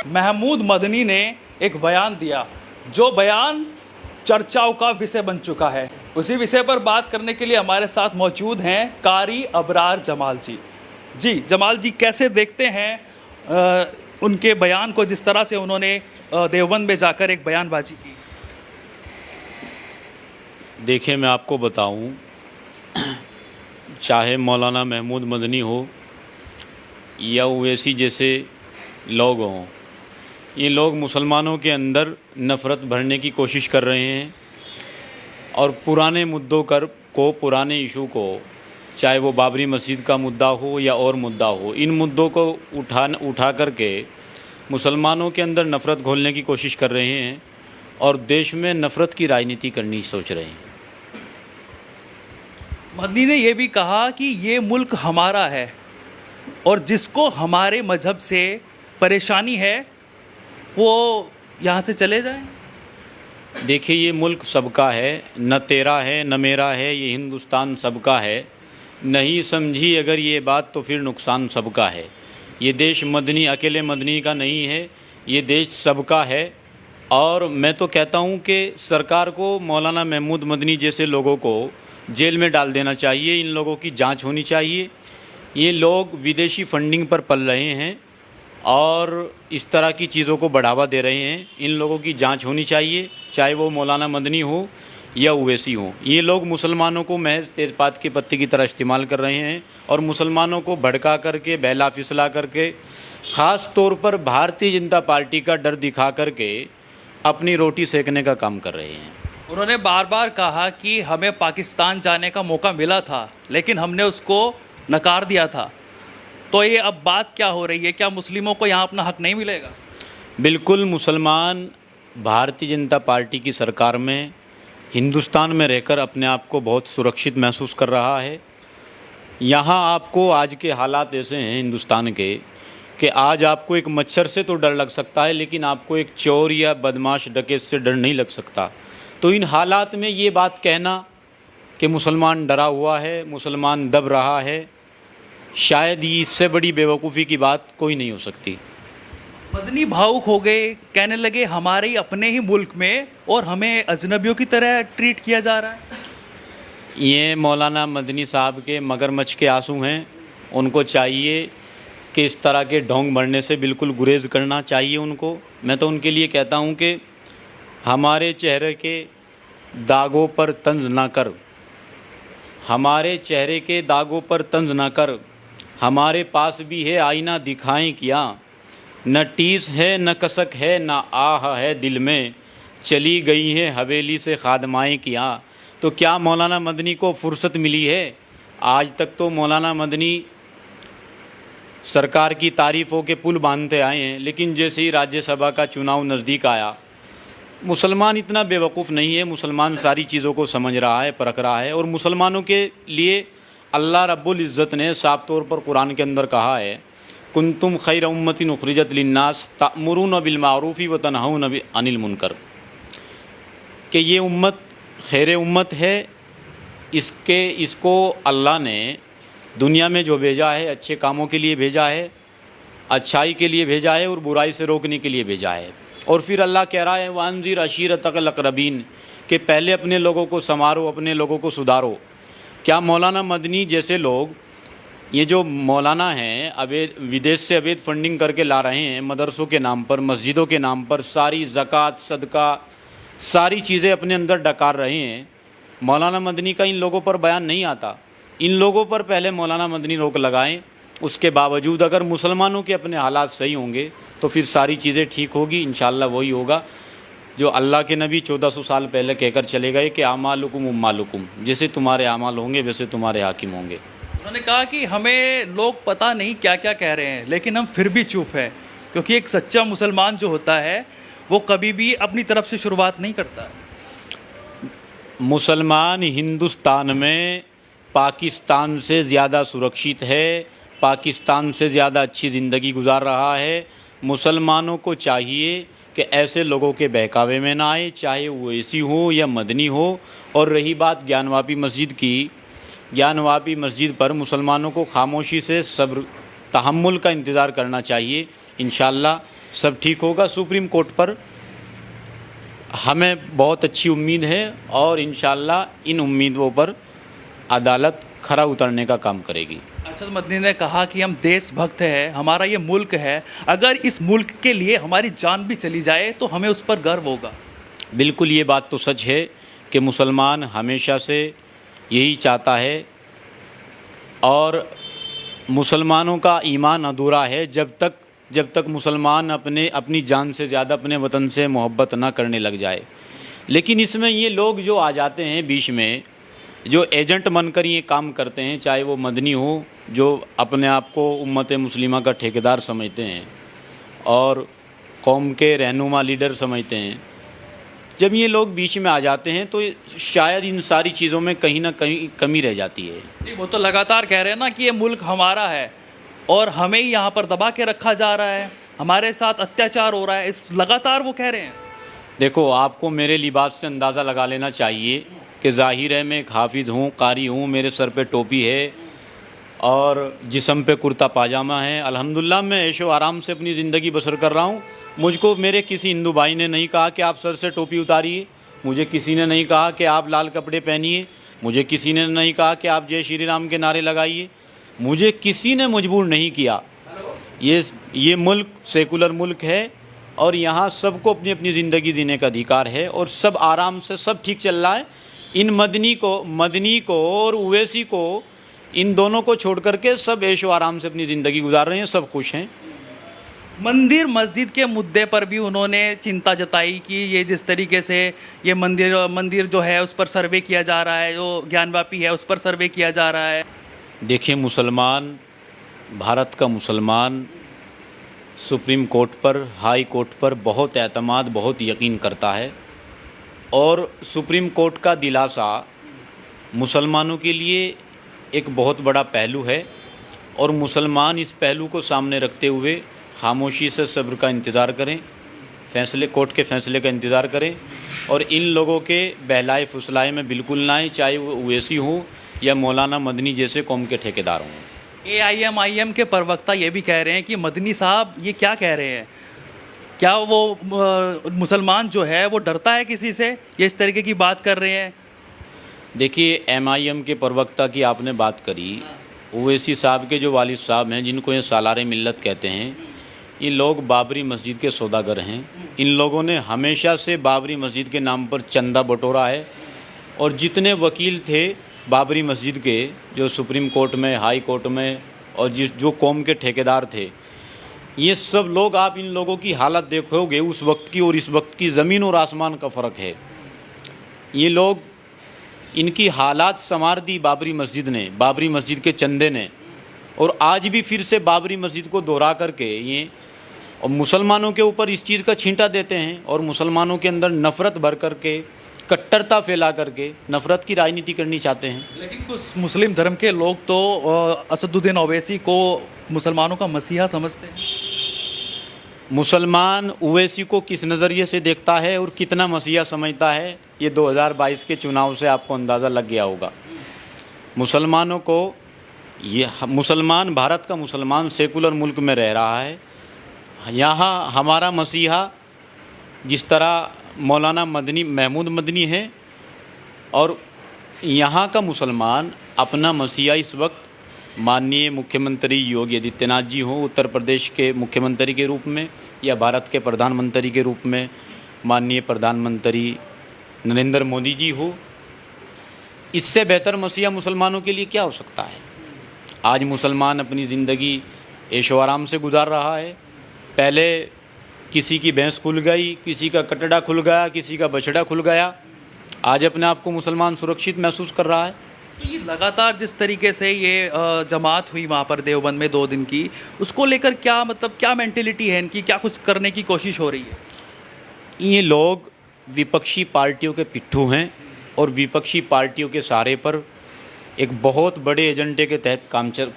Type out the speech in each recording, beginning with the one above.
महमूद मदनी ने एक बयान दिया, जो बयान चर्चाओं का विषय बन चुका है। उसी विषय पर बात करने के लिए हमारे साथ मौजूद हैं कारी अबरार जमाल जी। जी जमाल जी, कैसे देखते हैं उनके बयान को, जिस तरह से उन्होंने देवबंद में जाकर एक बयानबाजी की? देखिए, मैं आपको बताऊं, चाहे मौलाना महमूद मदनी हो या ओवैसी जैसे लोग हों, ये लोग मुसलमानों के अंदर नफ़रत भरने की कोशिश कर रहे हैं और पुराने मुद्दों पुराने इशू को, चाहे वो बाबरी मस्जिद का मुद्दा हो या और मुद्दा हो, इन मुद्दों को उठा करके मुसलमानों के अंदर नफ़रत घोलने की कोशिश कर रहे हैं और देश में नफ़रत की राजनीति करनी सोच रहे हैं। मदनी ने यह भी कहा कि ये मुल्क हमारा है और जिसको हमारे मज़हब से परेशानी है वो यहाँ से चले जाएं। देखिए, ये मुल्क सबका है, न तेरा है न मेरा है, ये हिंदुस्तान सबका है। नहीं समझी अगर ये बात तो फिर नुकसान सबका है। ये देश मदनी अकेले मदनी का नहीं है, ये देश सबका है। और मैं तो कहता हूँ कि सरकार को मौलाना महमूद मदनी जैसे लोगों को जेल में डाल देना चाहिए। इन लोगों की जांच होनी चाहिए। ये लोग विदेशी फंडिंग पर पल रहे हैं और इस तरह की चीज़ों को बढ़ावा दे रहे हैं। इन लोगों की जांच होनी चाहिए, चाहे वो मौलाना मदनी हो या ओवैसी हो। ये लोग मुसलमानों को महज तेज़पात के पत्ते की तरह इस्तेमाल कर रहे हैं और मुसलमानों को भड़का करके, बहला फिसला करके, ख़ास तौर पर भारतीय जनता पार्टी का डर दिखा करके अपनी रोटी सेकने का काम कर रहे हैं। उन्होंने बार बार कहा कि हमें पाकिस्तान जाने का मौका मिला था लेकिन हमने उसको नकार दिया था। तो ये अब बात क्या हो रही है? क्या मुस्लिमों को यहाँ अपना हक नहीं मिलेगा? बिल्कुल, मुसलमान भारतीय जनता पार्टी की सरकार में हिंदुस्तान में रहकर अपने आप को बहुत सुरक्षित महसूस कर रहा है। यहाँ आपको आज के हालात ऐसे हैं हिंदुस्तान के कि आज आपको एक मच्छर से तो डर लग सकता है, लेकिन आपको एक चोर या बदमाश डकैत से डर नहीं लग सकता। तो इन हालात में ये बात कहना कि मुसलमान डरा हुआ है, मुसलमान दब रहा है, शायद इससे बड़ी बेवकूफ़ी की बात कोई नहीं हो सकती। मदनी भावुक हो गए, कहने लगे हमारे ही अपने ही मुल्क में और हमें अजनबियों की तरह ट्रीट किया जा रहा है। ये मौलाना मदनी साहब के मगरमच्छ के आंसू हैं। उनको चाहिए कि इस तरह के ढोंग मरने से बिल्कुल गुरेज करना चाहिए उनको। मैं तो उनके लिए कहता हूँ कि हमारे चेहरे के दागों पर तंज ना कर, हमारे चेहरे के दागों पर तंज ना कर, हमारे पास भी है आईना दिखाएं क्या। न टीस है न कसक है न आह है दिल में, चली गई है हवेली से खादमाएँ क्या। तो क्या मौलाना मदनी को फुर्सत मिली है? आज तक तो मौलाना मदनी सरकार की तारीफ़ों के पुल बांधते आए हैं, लेकिन जैसे ही राज्यसभा का चुनाव नज़दीक आया, मुसलमान इतना बेवकूफ़ नहीं है। मुसलमान सारी चीज़ों को समझ रहा है, परख रहा है। और मुसलमानों के लिए अल्लाह रब्बुल इज़्ज़त ने साफ़ तौर पर कुरान के अंदर कहा है, कुंतुम खैर उम्मतिन उखरिजत लिन्नास तामुरून बिल मारूफ़ी व तनहौन अनिल मुनकर, कि ये उम्मत खैर उम्मत है। इसको अल्लाह ने दुनिया में जो भेजा है अच्छे कामों के लिए भेजा है, अच्छाई के लिए भेजा है और बुराई से रोकने के लिए भेजा है। और फिर अल्लाह कह रहा है वानज़िर अशीरतकल अक़रबीन, कि पहले अपने लोगों को संवारो, अपने लोगों को सुधारो। क्या मौलाना मदनी जैसे लोग, ये जो मौलाना हैं, अवैध विदेश से अवैध फंडिंग करके ला रहे हैं मदरसों के नाम पर, मस्जिदों के नाम पर, सारी ज़कात सदका सारी चीज़ें अपने अंदर डकार रहे हैं, मौलाना मदनी का इन लोगों पर बयान नहीं आता। इन लोगों पर पहले मौलाना मदनी रोक लगाएं। उसके बावजूद अगर मुसलमानों के अपने हालात सही होंगे तो फिर सारी चीज़ें ठीक होगी। इंशाअल्लाह वही होगा जो अल्लाह के नबी 1400 साल पहले कहकर चले गए कि आमालुकुम उम्मालुकुम, जैसे तुम्हारे आमाल होंगे वैसे तुम्हारे हाकिम होंगे। उन्होंने कहा कि हमें लोग पता नहीं क्या क्या कह रहे हैं लेकिन हम फिर भी चुप हैं, क्योंकि एक सच्चा मुसलमान जो होता है वो कभी भी अपनी तरफ से शुरुआत नहीं करता। मुसलमान हिंदुस्तान में पाकिस्तान से ज़्यादा सुरक्षित है, पाकिस्तान से ज़्यादा अच्छी ज़िंदगी गुजार रहा है। मुसलमानों को चाहिए कि ऐसे लोगों के बहकावे में ना आए, चाहे वो ओवैसी हो या मदनी हो। और रही बात ज्ञानवापी मस्जिद की, ज्ञानवापी मस्जिद पर मुसलमानों को खामोशी से सब्र तहम्मुल का इंतज़ार करना चाहिए। इंशाअल्लाह सब ठीक होगा। सुप्रीम कोर्ट पर हमें बहुत अच्छी उम्मीद है और इंशाअल्लाह इन उम्मीदों पर अदालत खरा उतरने का काम करेगी। अरशद मदनी ने कहा कि हम देशभक्त हैं, हमारा ये मुल्क है, अगर इस मुल्क के लिए हमारी जान भी चली जाए तो हमें उस पर गर्व होगा। बिल्कुल ये बात तो सच है कि मुसलमान हमेशा से यही चाहता है और मुसलमानों का ईमान अधूरा है जब तक मुसलमान अपनी जान से ज़्यादा अपने वतन से मोहब्बत ना करने लग जाए। लेकिन इसमें ये लोग जो आ जाते हैं बीच में, जो एजेंट बनकर ये काम करते हैं, चाहे वो मदनी हो जो अपने आप को उम्मत मुस्लिमा का ठेकेदार समझते हैं और कौम के रहनुमा लीडर समझते हैं, जब ये लोग बीच में आ जाते हैं तो शायद इन सारी चीज़ों में कहीं ना कहीं कमी रह जाती है। नहीं, वो तो लगातार कह रहे हैं ना कि ये मुल्क हमारा है और हमें ही यहाँ पर दबा के रखा जा रहा है, हमारे साथ अत्याचार हो रहा है, इस लगातार वो कह रहे हैं। देखो, आपको मेरे लिबास से अंदाज़ा लगा लेना चाहिए कि ज़ाहिर है मैं एक हाफिज़ हूँ, कारी हूँ, मेरे सर पे टोपी है और जिस्म पे कुर्ता पाजामा है। अल्हम्दुलिल्लाह मैं ऐशो आराम से अपनी ज़िंदगी बसर कर रहा हूँ। मुझको मेरे किसी हिंदू भाई ने नहीं कहा कि आप सर से टोपी उतारिए, मुझे किसी ने नहीं कहा कि आप लाल कपड़े पहनिए, मुझे किसी ने नहीं कहा कि आप जय श्री राम के नारे लगाइए, मुझे किसी ने मजबूर नहीं किया। ये मुल्क सेकुलर मुल्क है और यहाँ सबको अपनी अपनी ज़िंदगी जीने का अधिकार है और सब आराम से सब ठीक चल रहा है। इन मदनी को और उवैसी को, इन दोनों को छोड़ करके सब ऐशो आराम से अपनी ज़िंदगी गुजार रहे हैं, सब खुश हैं। मंदिर मस्जिद के मुद्दे पर भी उन्होंने चिंता जताई कि ये जिस तरीके से ये मंदिर जो है उस पर सर्वे किया जा रहा है, जो ज्ञानवापी है उस पर सर्वे किया जा रहा है। देखिए, मुसलमान, भारत का मुसलमान सुप्रीम कोर्ट पर, हाई कोर्ट पर बहुत एतमाद, बहुत यकीन करता है और सुप्रीम कोर्ट का दिलासा मुसलमानों के लिए एक बहुत बड़ा पहलू है और मुसलमान इस पहलू को सामने रखते हुए खामोशी से सब्र का इंतज़ार करें, कोर्ट के फ़ैसले का इंतज़ार करें और इन लोगों के बहलाए फुसलाए में बिल्कुल ना आए, चाहे वो ओवैसी हो या मौलाना मदनी जैसे कौम के ठेकेदार हों। AIM के प्रवक्ता ये भी कह रहे हैं कि मदनी साहब ये क्या कह रहे हैं, क्या वो मुसलमान जो है वो डरता है किसी से, ये इस तरीके की बात कर रहे हैं। देखिए, MIM के प्रवक्ता की आपने बात करी, ओवैसी साहब के जो वालिद साहब हैं जिनको ये सालारे मिल्लत कहते हैं, ये लोग बाबरी मस्जिद के सौदागर हैं। इन लोगों ने हमेशा से बाबरी मस्जिद के नाम पर चंदा बटोरा है और जितने वकील थे बाबरी मस्जिद के, जो सुप्रीम कोर्ट में, हाई कोर्ट में और जो कौम के ठेकेदार थे, ये सब लोग, आप इन लोगों की हालत देखोगे उस वक्त की और इस वक्त की, ज़मीन और आसमान का फ़र्क है। ये लोग, इनकी हालात संवार दी बाबरी मस्जिद ने, बाबरी मस्जिद के चंदे ने, और आज भी फिर से बाबरी मस्जिद को दोहरा करके ये और मुसलमानों के ऊपर इस चीज़ का छींटा देते हैं और मुसलमानों के अंदर नफ़रत भर करके, कट्टरता फैला करके नफ़रत की राजनीति करनी चाहते हैं। लेकिन कुछ मुस्लिम धर्म के लोग तो असदुद्दीन ओवैसी को मुसलमानों का मसीहा समझते हैं। मुसलमान ओवैसी को किस नज़रिए से देखता है और कितना मसीहा समझता है, ये 2022 के चुनाव से आपको अंदाज़ा लग गया होगा। मुसलमानों को, ये मुसलमान, भारत का मुसलमान सेकुलर मुल्क में रह रहा है। यहाँ हमारा मसीहा जिस तरह मौलाना महमूद मदनी है और यहाँ का मुसलमान अपना मसीहा इस वक्त माननीय मुख्यमंत्री योगी आदित्यनाथ जी हो, उत्तर प्रदेश के मुख्यमंत्री के रूप में, या भारत के प्रधानमंत्री के रूप में माननीय प्रधानमंत्री नरेंद्र मोदी जी हो, इससे बेहतर मसीहा मुसलमानों के लिए क्या हो सकता है। आज मुसलमान अपनी ज़िंदगी ऐशो आराम से गुजार रहा है। पहले किसी की भैंस खुल गई, किसी का कटड़ा खुल गया, किसी का बछड़ा खुल गया, आज अपने आप को मुसलमान सुरक्षित महसूस कर रहा है। तो ये लगातार जिस तरीके से ये जमात हुई वहाँ पर देवबंद में 2 दिन की, उसको लेकर क्या, मतलब क्या मेंटेलिटी है इनकी, क्या कुछ करने की कोशिश हो रही है। ये लोग विपक्षी पार्टियों के पिट्ठू हैं और विपक्षी पार्टियों के सहारे पर एक बहुत बड़े एजेंडे के तहत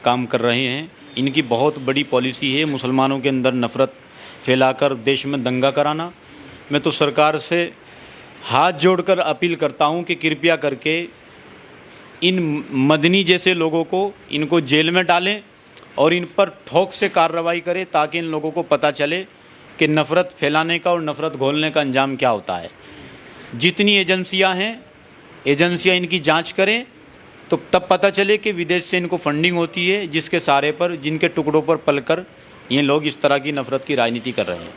काम कर रहे हैं। इनकी बहुत बड़ी पॉलिसी है मुसलमानों के अंदर नफ़रत फैलाकर देश में दंगा कराना। मैं तो सरकार से हाथ जोड़कर अपील करता हूं कि कृपया करके इन मदनी जैसे लोगों को, इनको जेल में डालें और इन पर ठोक से कार्रवाई करे ताकि इन लोगों को पता चले कि नफ़रत फैलाने का और नफ़रत घोलने का अंजाम क्या होता है। जितनी एजेंसियां हैं, एजेंसियां इनकी जांच करें तो तब पता चले कि विदेश से इनको फंडिंग होती है, जिसके सहारे पर, जिनके टुकड़ों पर पलकर ये लोग इस तरह की नफ़रत की राजनीति कर रहे हैं।